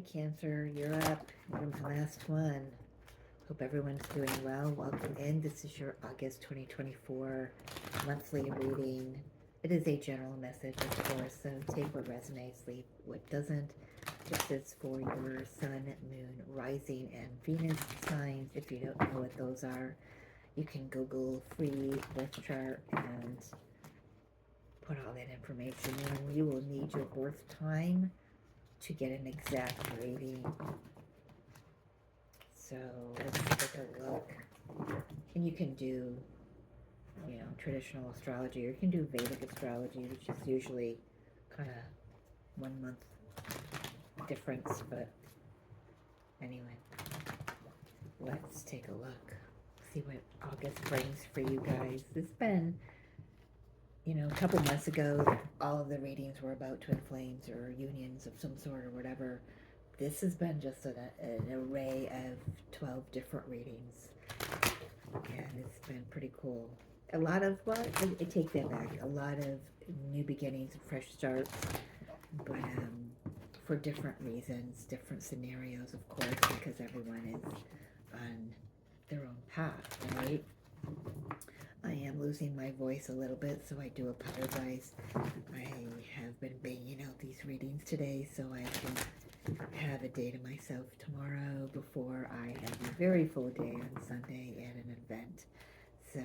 right, Cancer, you're up. You're my last one. Hope everyone's doing well. Welcome in. This is your August 2024 monthly reading. It is a general message, of course, so take what resonates, leave what doesn't. This is for your Sun, Moon, Rising, and Venus signs. If you don't know what those are, you can Google free birth chart and put all that information in. You will need your birth time to get an exact reading. So let's take a look. And you can do, traditional astrology, or you can do Vedic astrology, which is usually kind of 1 month difference. But anyway, let's take a look. See what August brings for you guys. It's been, a couple months ago, all of the readings were about twin flames or unions of some sort or whatever. This has been just an array of 12 different readings, and it's been pretty cool. A lot of, well, I take that back, a lot of new beginnings and fresh starts, but for different reasons, different scenarios, of course, because everyone is on their own path, right? I am losing my voice a little bit, so I do apologize. I have been banging out these readings today, so I can have a day to myself tomorrow before I have a very full day on Sunday at an event. So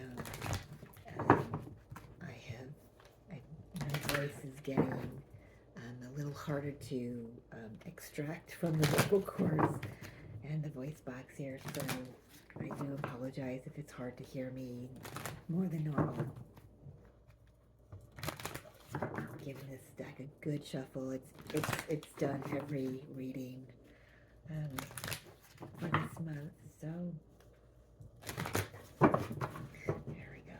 my voice is getting a little harder to extract from the vocal cords and the voice box here, so I do apologize if it's hard to hear me more than normal. Giving this deck a good shuffle. It's done every reading for this month, so there we go.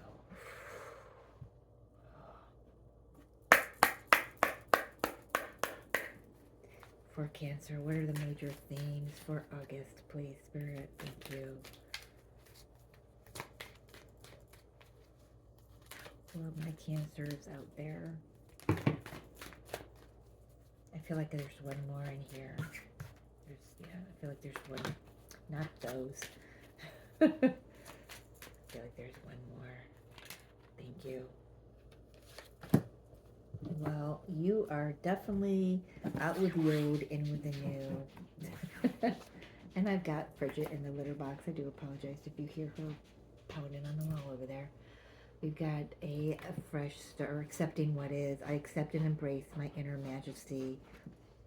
For Cancer, what are the major themes for August, please, Spirit? Thank you. For my Cancers out there, I feel like there's one more in here. I feel like there's one, not those. I feel like there's one more. Thank you. Well, you are definitely out with the old, in with the new. And I've got Bridget in the litter box. I do apologize if you hear her pounding on the wall over there. We've got a fresh start, accepting what is. I accept and embrace my inner majesty.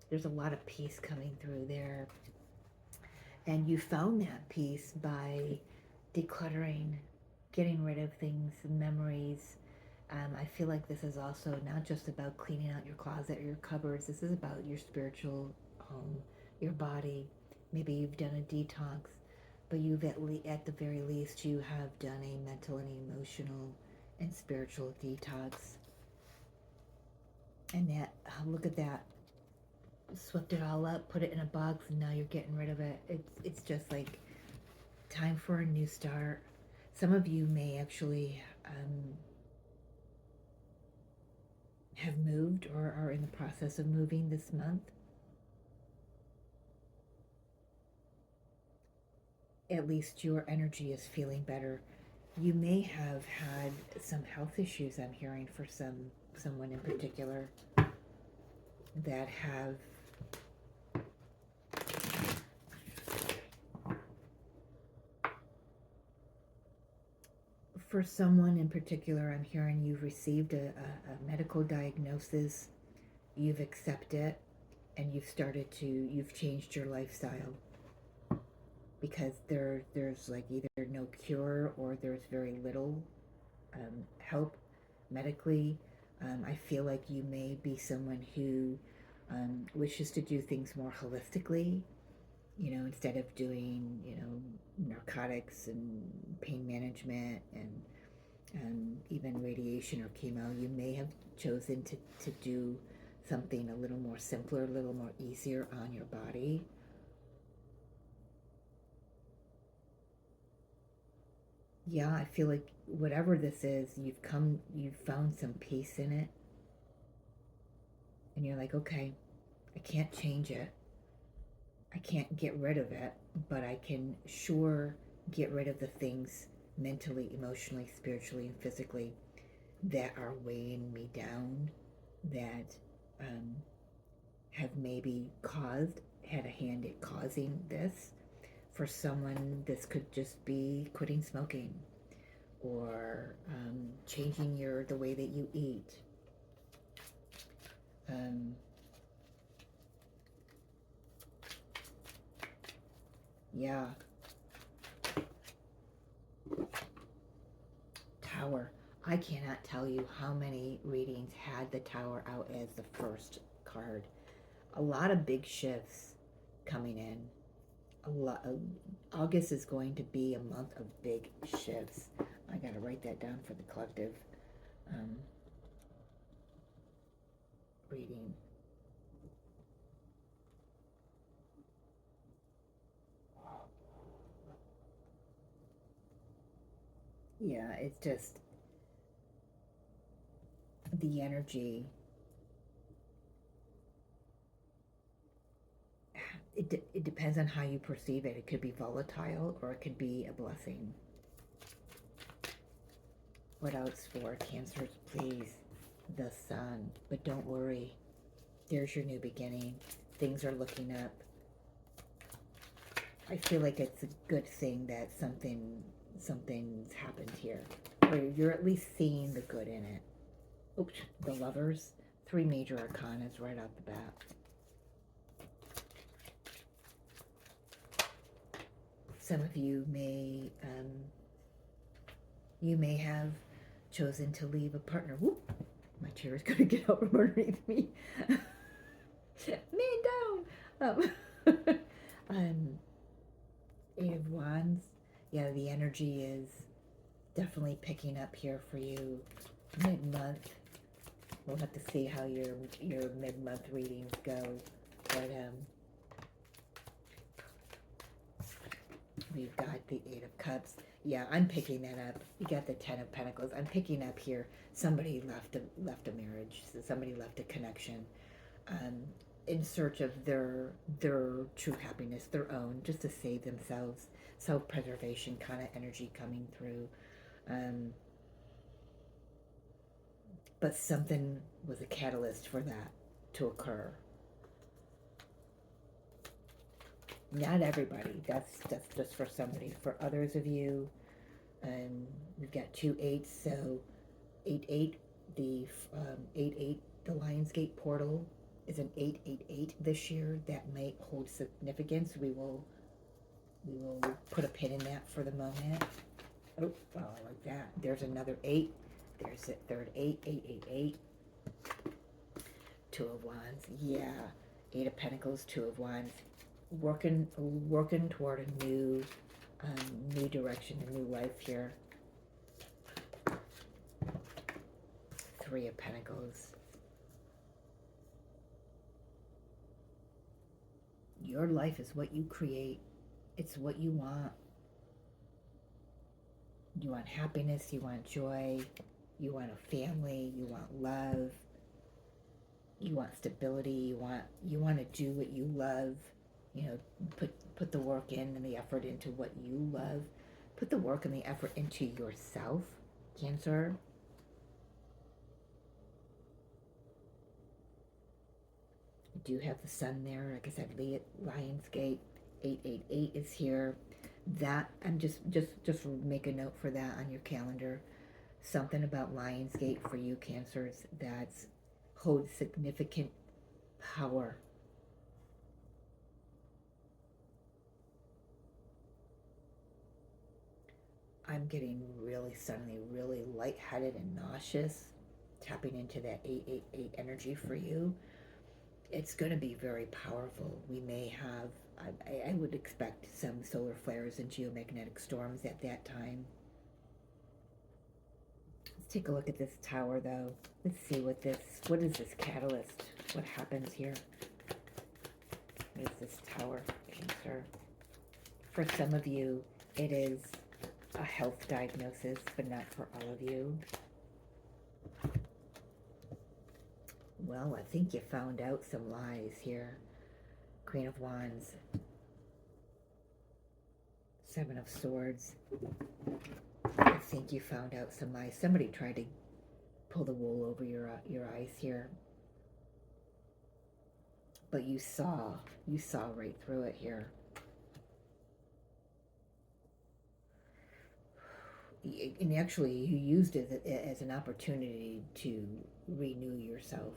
There's a lot of peace coming through there. And you found that peace by decluttering, getting rid of things, memories. I feel like this is also not just about cleaning out your closet or your cupboards. This is about your spiritual home, your body. Maybe you've done a detox, but you've at the very least, you have done a mental and emotional and spiritual detox. And that, look at that. Swept it all up, put it in a box, and now you're getting rid of it. It's just like time for a new start. Some of you may actually have moved or are in the process of moving this month. At least your energy is feeling better. You may have had some health issues, I'm hearing, for someone in particular that have for someone in particular, I'm hearing you've received a medical diagnosis, you've accepted it, and you've changed your lifestyle, because there's like either no cure or there's very little help medically. I feel like you may be someone who wishes to do things more holistically, instead of doing, narcotics and pain management and even radiation or chemo. You may have chosen to do something a little more simpler, a little more easier on your body. Yeah, I feel like whatever this is, you've found some peace in it. And you're like, okay, I can't change it, I can't get rid of it, but I can sure get rid of the things mentally, emotionally, spiritually, and physically that are weighing me down, that um, have maybe had a hand in causing this. For someone, this could just be quitting smoking, or changing the way that you eat. Um, yeah, Tower. I cannot tell you how many readings had the Tower out as the first card. A lot of big shifts coming in. A lot. August is going to be a month of big shifts. I gotta write that down for the collective um, reading. Yeah, it's just the energy. It depends on how you perceive it. It could be volatile or it could be a blessing. What else for Cancers, please? The Sun. But don't worry. There's your new beginning. Things are looking up. I feel like it's a good thing that something's happened here. Or you're at least seeing the good in it. Oops, the Lovers. 3 major arcanas right off the bat. Some of you may have chosen to leave a partner. Whoop! My chair is going to get out from underneath me. Man down. Um, 8 of Wands. Yeah, the energy is definitely picking up here for you. Mid-month. We'll have to see how your mid-month readings go. But we've got the 8 of Cups. Yeah, I'm picking that up. You got the 10 of Pentacles. I'm picking up here. Somebody left a marriage. So somebody left a connection. In search of their true happiness, their own, just to save themselves. Self-preservation kind of energy coming through. But something was a catalyst for that to occur. Not everybody. That's just for somebody. For others of you, we've got 2 8s, so 8 the 8 the Lionsgate portal is an 888 this year. That might hold significance. We will put a pin in that for the moment. Oh, well, I like that. There's another 8. There's the third 8, 888. 2 of Wands. Yeah. 8 of Pentacles, 2 of Wands. Working toward a new direction, a new life here. 3 of Pentacles. Your life is what you create. It's what you want. You want happiness, you want joy, you want a family, you want love, you want stability, you want to do what you love. You know, put the work in and the effort into what you love. Put the work and the effort into yourself, Cancer. I do have the Sun there. Like I said, Lionsgate 888 is here. That I'm just make a note for that on your calendar. Something about Lionsgate for you, Cancers, that holds significant power. I'm getting suddenly really lightheaded and nauseous, tapping into that 888 energy for you. It's going to be very powerful. We may have, I would expect some solar flares and geomagnetic storms at that time. Let's take a look at this Tower, though. Let's see what is this catalyst? What happens here? What is this Tower, Cancer? For some of you, it is a health diagnosis, but not for all of you. Well, I think you found out some lies here. Queen of Wands, Seven of Swords. I think you found out some lies. Somebody tried to pull the wool over your eyes here, but you saw right through it here. And actually, you used it as an opportunity to renew yourself.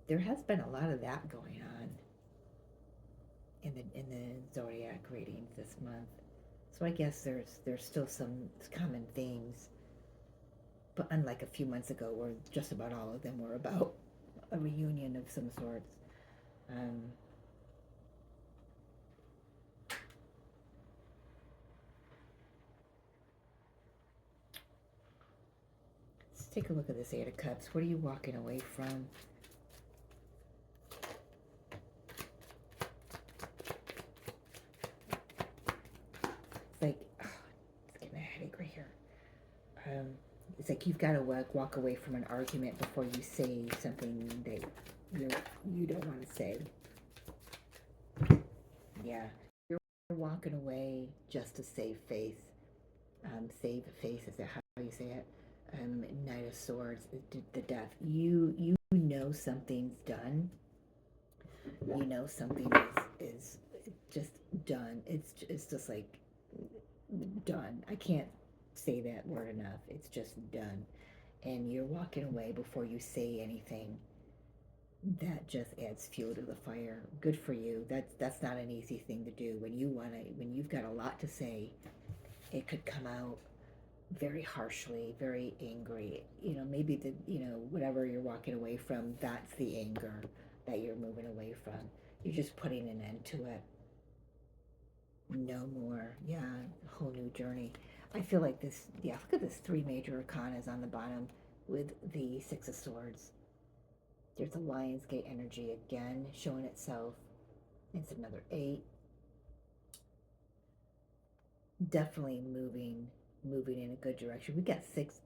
There has been a lot of that going on in the zodiac readings this month. So I guess there's still some common themes, but unlike a few months ago, where just about all of them were about a reunion of some sorts. Let's take a look at this Eight of Cups. What are you walking away from? It's like, it's getting a headache right here. It's like you've got to walk away from an argument before you say something that you don't want to say. Yeah, you're walking away just to save face. Save face, is that how you say it? Knight of Swords, the death. You know something's done. You know something is just done. It's just like done. I can't say that word enough. It's just done. And you're walking away before you say anything. That just adds fuel to the fire. Good for you. That's not an easy thing to do. When you've got a lot to say, it could come out very harshly, very angry. Maybe whatever you're walking away from, that's the anger that you're moving away from. You're just putting an end to it. No more. Yeah, whole new journey. I feel like this, yeah, look at this 3 major arcanas on the bottom with the Six of Swords. There's a Lionsgate energy again showing itself. It's another 8. Definitely moving in a good direction. We've got 6,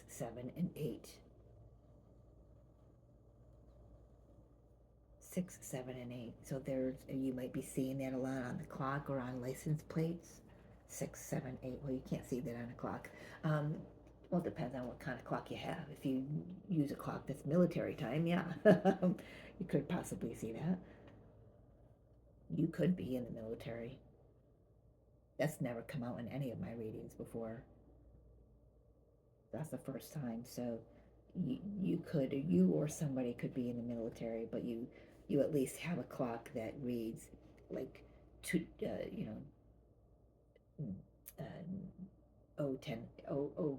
7, and 8. 6, 7, and 8. So you might be seeing that a lot on the clock or on license plates. 6, 7, 8. Well, you can't see that on a clock. Well, it depends on what kind of clock you have. If you use a clock that's military time, yeah, you could possibly see that. You could be in the military. That's never come out in any of my readings before. That's the first time. So you or somebody could be in the military, but you at least have a clock that reads like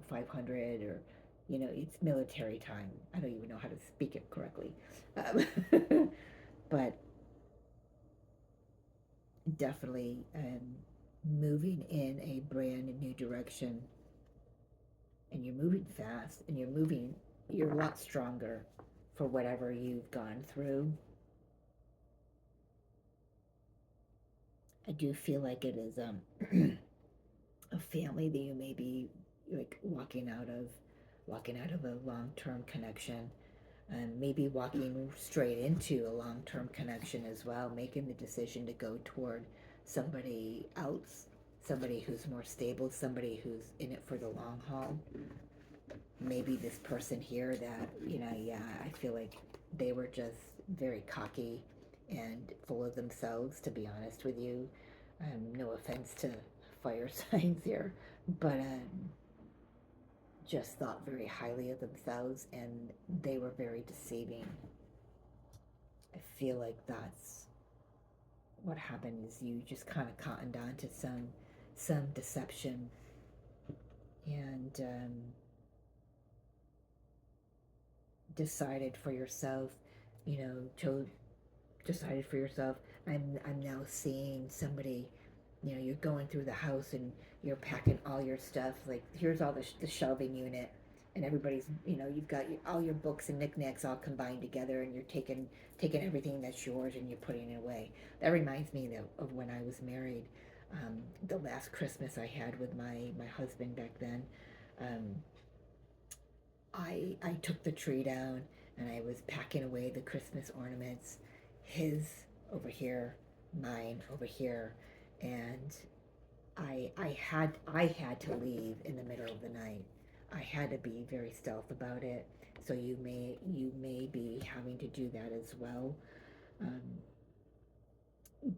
500, or it's military time. I don't even know how to speak it correctly. But definitely moving in a brand new direction, and you're moving fast, and you're a lot stronger for whatever you've gone through. I do feel like it is a family that you may be like walking out of a long-term connection, and maybe walking straight into a long-term connection as well, making the decision to go toward somebody else, somebody who's more stable, somebody who's in it for the long haul. Maybe this person here that, I feel like they were just very cocky and full of themselves, to be honest with you. No offense to fire signs here, but just thought very highly of themselves, and they were very deceiving. I feel like that's what happened, is you just kind of cottoned on to some deception, and decided for yourself, decided for yourself. I'm now seeing somebody, you're going through the house and you're packing all your stuff. Like, here's all the shelving unit, and everybody's, you've got all your books and knickknacks all combined together, and you're taking everything that's yours and you're putting it away. That reminds me of when I was married. The last Christmas I had with my husband back then. I took the tree down, and I was packing away the Christmas ornaments. his over here, mine over here, and I had to leave in the middle of the night. I had to be very stealth about it. So you may be having to do that as well. Um,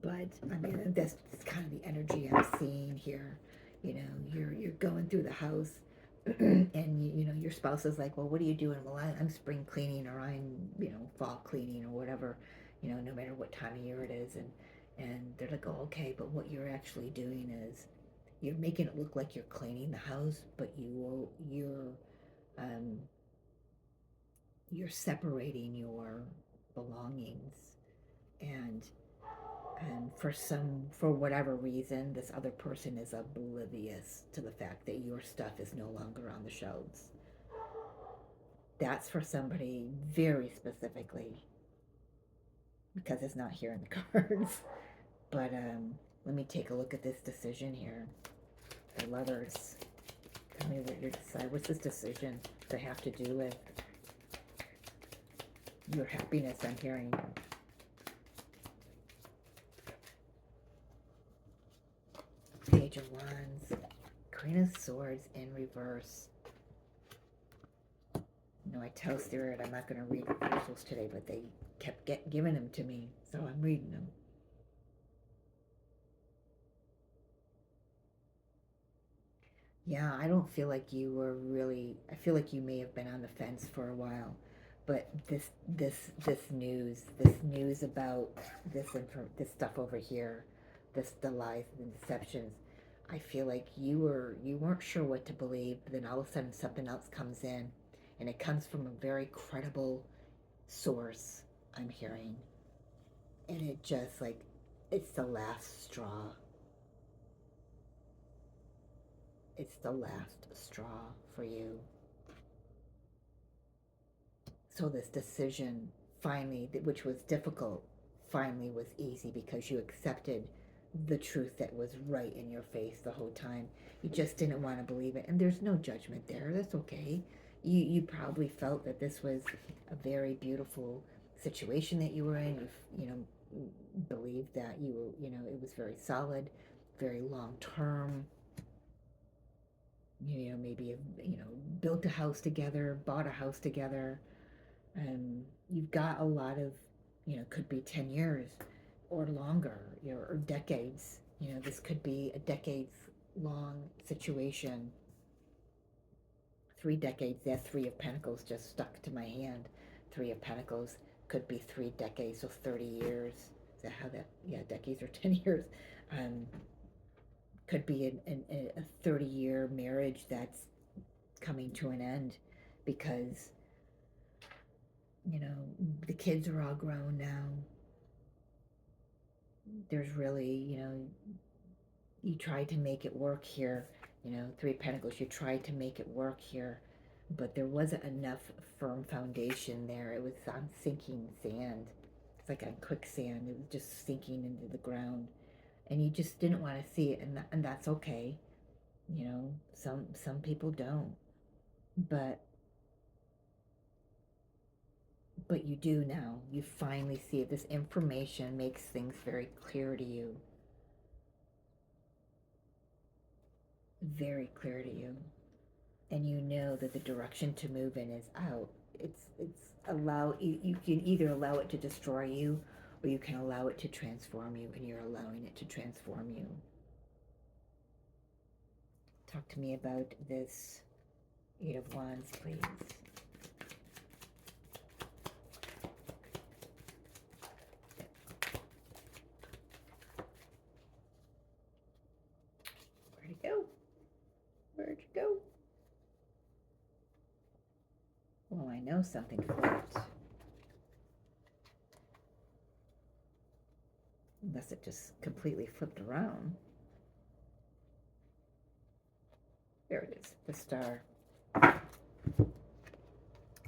but I mean that's kind of the energy I'm seeing here. You know, you're going through the house, and you know your spouse is like, well, what are you doing? Well, I'm spring cleaning, or I'm fall cleaning, or whatever. No matter what time of year it is, and they're like, oh, okay, but what you're actually doing is you're making it look like you're cleaning the house, but um, you're separating your belongings, and for whatever reason, this other person is oblivious to the fact that your stuff is no longer on the shelves. That's for somebody very specifically, because it's not here in the cards. But let me take a look at this decision here. The letters. Tell me what you decide. What's this decision to have to do with your happiness? I'm hearing. Page of Wands, Queen of Swords in reverse. I tell Spirit I'm not going to read reversals today, but they kept giving them to me, so I'm reading them. Yeah, I don't feel like you were really. I feel like you may have been on the fence for a while, but this news about this stuff over here, the lies and deceptions. I feel like you weren't sure what to believe, but then all of a sudden something else comes in, and it comes from a very credible source. I'm hearing, and it just like it's the last straw. It's the last straw for you. So this decision finally, which was difficult, finally was easy because you accepted the truth that was right in your face the whole time. You just didn't want to believe it, and there's no judgment there. That's okay. You probably felt that this was a very beautiful situation that you were in. Believed that it was very solid, very long term. Maybe built a house together, bought a house together. You've got a lot of, could be 10 years or longer, or decades. This could be a decades long situation. 3 decades. That Three of Pentacles just stuck to my hand. Three of Pentacles could be 3 decades, so 30 years. Is that how that? Yeah, decades or 10 years. Could be a 30-year marriage that's coming to an end because the kids are all grown now. There's really, you tried to make it work here. Three of Pentacles, you tried to make it work here, but there wasn't enough firm foundation there. It was on sinking sand. It's like on quicksand. It was just sinking into the ground, and you just didn't want to see it, and that's okay. Some people don't, but you do now. You finally see it. This information makes things very clear to you. Very clear to you. And you know that the direction to move in is out. You can either allow it to destroy you, or you can allow it to transform you, and you're allowing it to transform you. Talk to me about this Eight of Wands, please. Where'd it go? Where'd you go? Well, I know something flipped. Unless it just completely flipped around. There it is, the Star.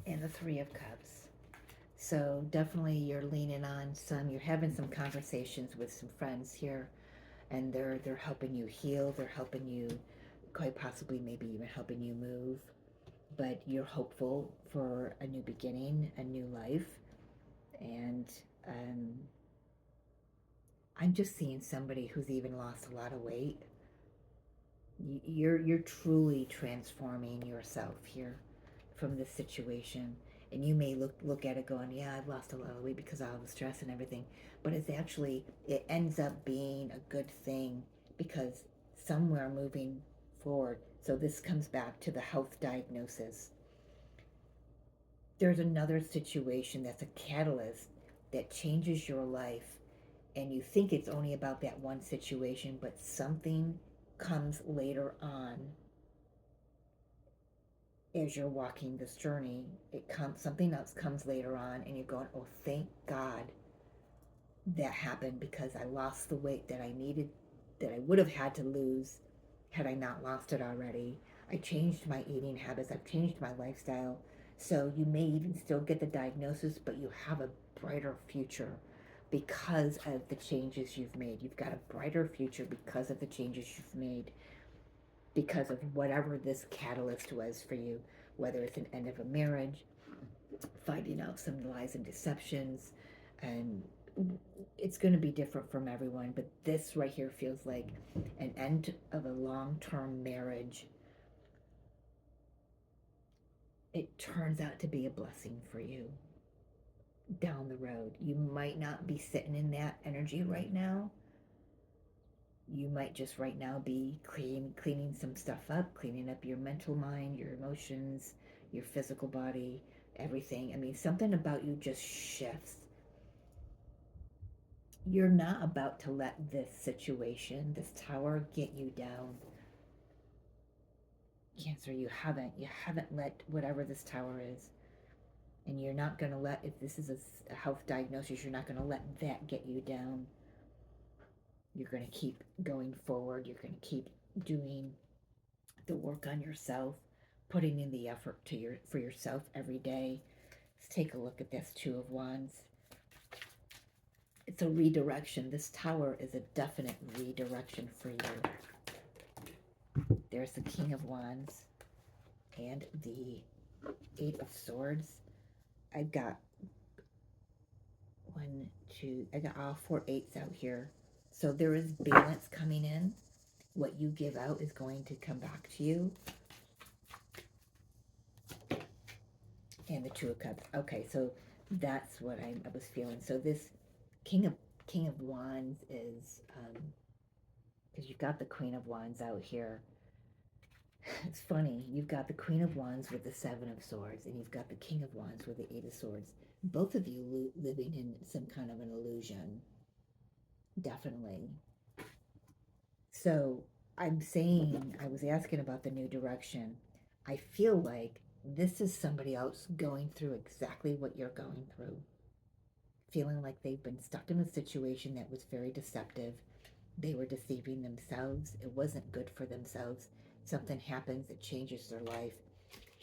And the Three of Cups. So definitely you're leaning on you're having some conversations with some friends here, and they're helping you heal, they're helping you, quite possibly maybe even helping you move, but you're hopeful for a new beginning, a new life, and I'm just seeing somebody who's even lost a lot of weight. You're truly transforming yourself here from this situation. And you may look at it going, yeah, I've lost a lot of weight because of all the stress and everything. But it's actually, it ends up being a good thing because somewhere moving forward. So this comes back to the health diagnosis. There's another situation that's a catalyst that changes your life, and you think it's only about that one situation, but something comes later on as you're walking this journey. Something else comes later on, and you're going, oh, thank God that happened, because I lost the weight that I needed, that I would have had to lose had I not lost it already. I changed my eating habits, I've changed my lifestyle. So you may even still get the diagnosis, but you have a brighter future because of the changes you've made. You've got a brighter future because of the changes you've made, because of whatever this catalyst was for you, whether it's an end of a marriage, finding out some lies and deceptions, and it's going to be different from everyone, but this right here feels like an end of a long-term marriage. It turns out to be a blessing for you down the road. You might not be sitting in that energy right now. You might just right now be cleaning some stuff up, cleaning up your mental mind, your emotions, your physical body, everything. I mean, something about you just shifts. You're not about to let this situation, this tower, get you down. Cancer, you haven't let whatever this tower is, and you're not going to let, if this is a health diagnosis, you're not going to let that get you down. You're going to keep going forward. You're going to keep doing the work on yourself, putting in the effort for yourself every day. Let's take a look at this Two of Wands. It's a redirection. This tower is a definite redirection for you. There's the King of Wands and the Eight of Swords. I've got I got all 4 8s out here. So there is balance coming in. What you give out is going to come back to you. And the Two of Cups. Okay, so that's what I was feeling. So this King of Wands is, because you've got the Queen of Wands out here. It's funny, you've got the Queen of Wands with the Seven of Swords, and you've got the King of Wands with the Eight of Swords. Both of you living in some kind of an illusion. Definitely. So I'm saying, I was asking about the new direction. I feel like this is somebody else going through exactly what you're going through. Feeling like they've been stuck in a situation that was very deceptive. They were deceiving themselves. It wasn't good for themselves. Something happens that changes their life,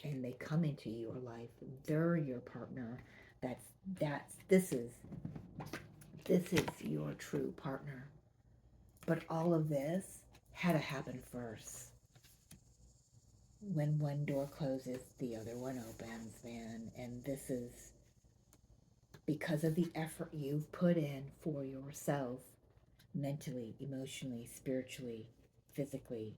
and they come into your life. They're your partner. This is your true partner. But all of this had to happen first. When one door closes, the other one opens, man. And this is because of the effort you've put in for yourself, mentally, emotionally, spiritually, physically.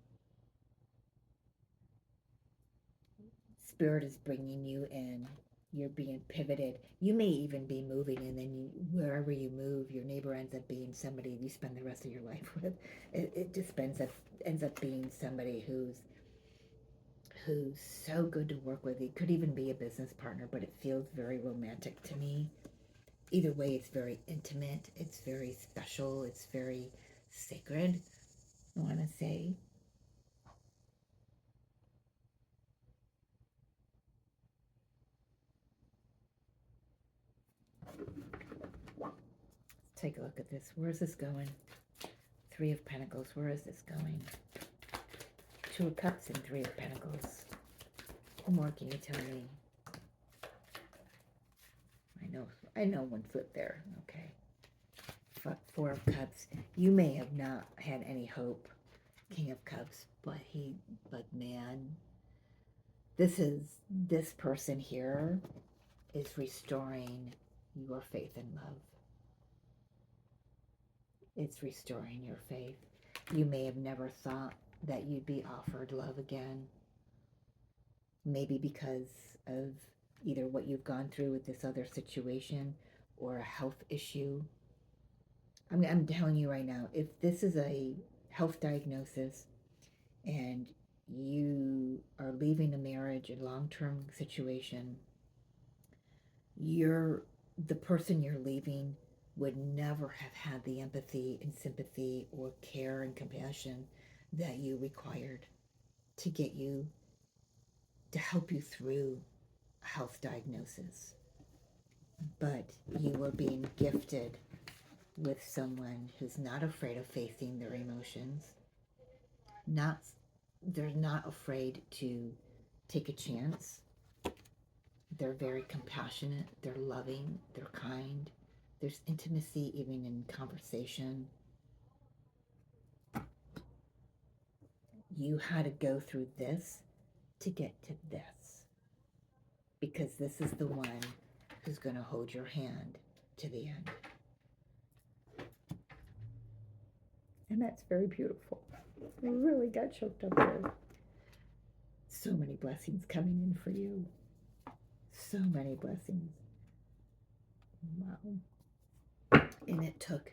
Spirit is bringing you in. You're being pivoted. You may even be moving, and then wherever you move, your neighbor ends up being somebody you spend the rest of your life with. It just ends up being somebody who's so good to work with. It could even be a business partner, but it feels very romantic to me. Either way, it's very intimate. It's very special. It's very sacred, I want to say. Let's take a look at this. Where is this going? Three of Pentacles. Where is this going? Two of Cups and Three of Pentacles. What more can you tell me? I know one flip there. Okay. Four of Cups. You may have not had any hope, King of Cups, but man, this person here is restoring your faith and love. It's restoring your faith. You may have never thought that you'd be offered love again. Maybe because of either what you've gone through with this other situation or a health issue. I'm telling you right now, if this is a health diagnosis and you are leaving a marriage, a long-term situation, the person you're leaving would never have had the empathy and sympathy or care and compassion that you required to get you, to help you through a health diagnosis. But you were being gifted with someone who's not afraid of facing their emotions, not they're not afraid to take a chance. They're very compassionate, they're loving, they're kind. There's intimacy even in conversation. You had to go through this to get to this, because this is the one who's going to hold your hand to the end. And that's very beautiful. I really got choked up there. So many blessings coming in for you. So many blessings. Wow. And it took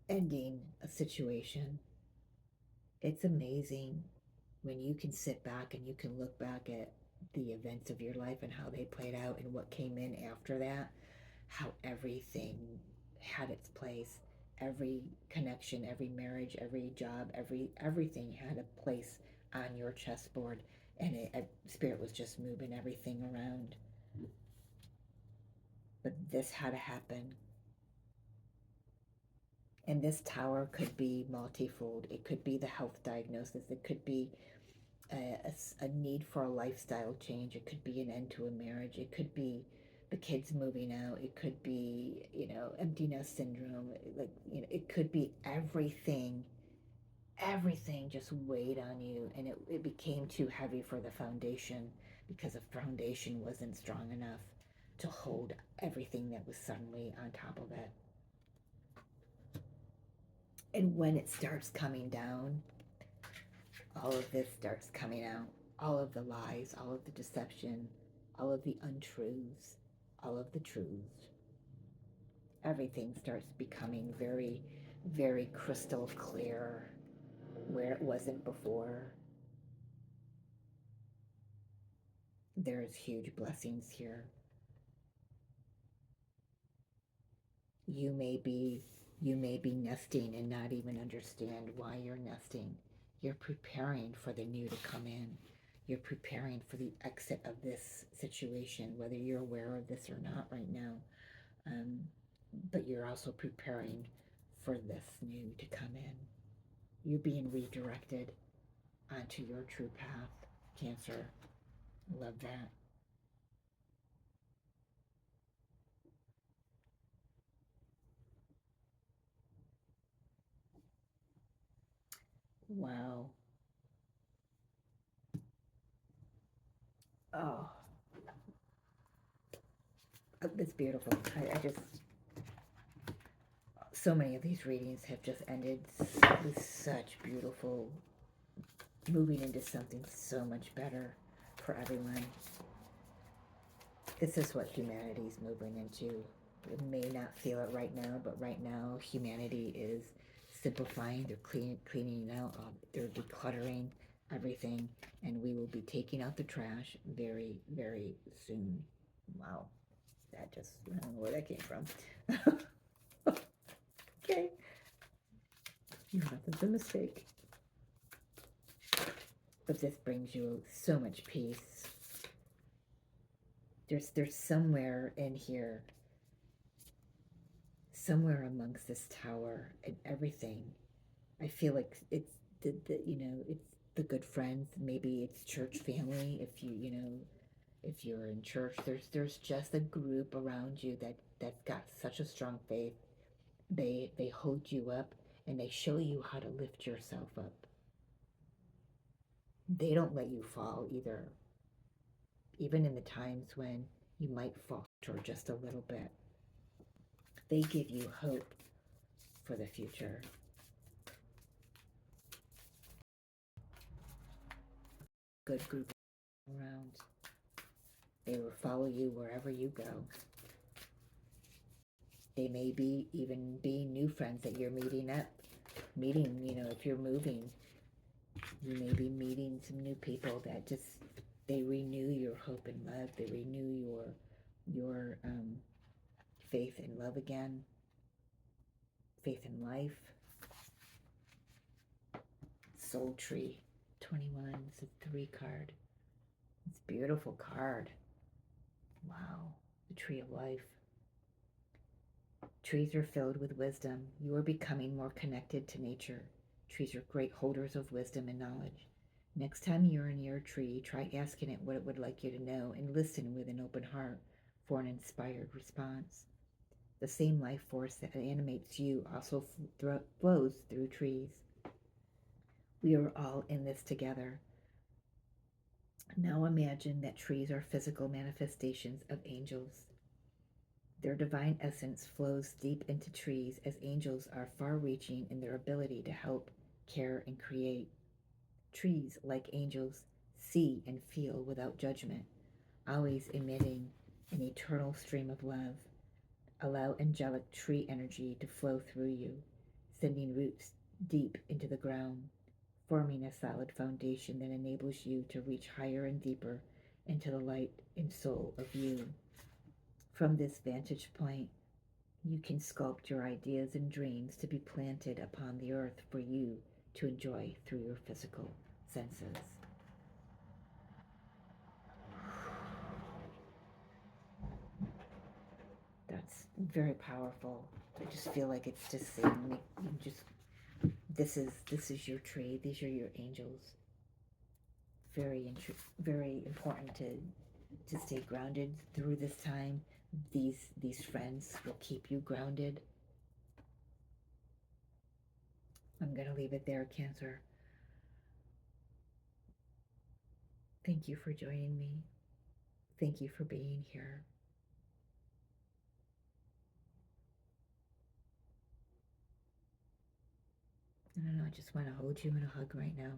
ending a situation. It's amazing when you can sit back and you can look back at the events of your life and how they played out and what came in after that, how everything had its place. Every connection, every marriage, every job, everything had a place on your chessboard, and Spirit was just moving everything around. But this had to happen. And this tower could be multifold. It could be the health diagnosis. It could be a need for a lifestyle change. It could be an end to a marriage. It could be the kids moving out. It could be, empty nest syndrome. It could be everything. Everything just weighed on you, and it became too heavy for the foundation, because the foundation wasn't strong enough to hold everything that was suddenly on top of it. And when it starts coming down, all of this starts coming out. All of the lies, all of the deception, all of the untruths, all of the truths. Everything starts becoming very, very crystal clear where it wasn't before. There's huge blessings here. You may be nesting and not even understand why you're nesting. You're preparing for the new to come in. You're preparing for the exit of this situation, whether you're aware of this or not right now. But you're also preparing for this new to come in. You're being redirected onto your true path, Cancer. Love that. Wow. Oh, it's beautiful. I just, so many of these readings have just ended with such beautiful, moving into something so much better for everyone. This is what humanity's moving into. It may not feel it right now, but right now humanity is simplifying. They're cleaning out. They're decluttering everything, and we will be taking out the trash very, very soon. Wow, that just, I don't know where that came from. Okay, nothing's a mistake. But this brings you so much peace. There's somewhere in here, somewhere amongst this tower and everything. I feel like it's it's the good friends. Maybe it's church family. If you're in church, there's just a group around you that's got such a strong faith. They hold you up, and they show you how to lift yourself up. They don't let you fall either, even in the times when you might falter just a little bit. They give you hope for the future. Good group around. They will follow you wherever you go. They may be even be new friends that you're meeting, if you're moving, you may be meeting some new people that just, they renew your hope and love. They renew your faith in love again, faith in life. Soul Tree 21 is a 3 card. It's a beautiful card. Wow, the Tree of Life. Trees are filled with wisdom. You are becoming more connected to nature. Trees are great holders of wisdom and knowledge. Next time you're near a tree, try asking it what it would like you to know and listen with an open heart for an inspired response. The same life force that animates you also flows through trees. We are all in this together. Now imagine that trees are physical manifestations of angels. Their divine essence flows deep into trees as angels are far-reaching in their ability to help, care, and create. Trees, like angels, see and feel without judgment, always emitting an eternal stream of love. Allow angelic tree energy to flow through you, sending roots deep into the ground, forming a solid foundation that enables you to reach higher and deeper into the light and soul of you. From this vantage point, you can sculpt your ideas and dreams to be planted upon the earth for you to enjoy through your physical senses. That's very powerful. I just feel like it's just saying, this is your tree. These are your angels. Very important to stay grounded through this time. These friends will keep you grounded. I'm going to leave it there, Cancer. Thank you for joining me. Thank you for being here. I don't know, I just want to hold you in a hug right now.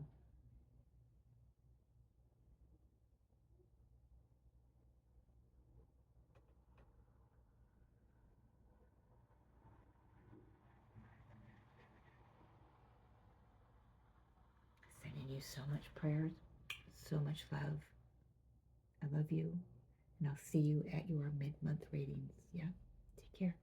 Sending you so much prayers, so much love. I love you, and I'll see you at your mid-month readings. Yeah, take care.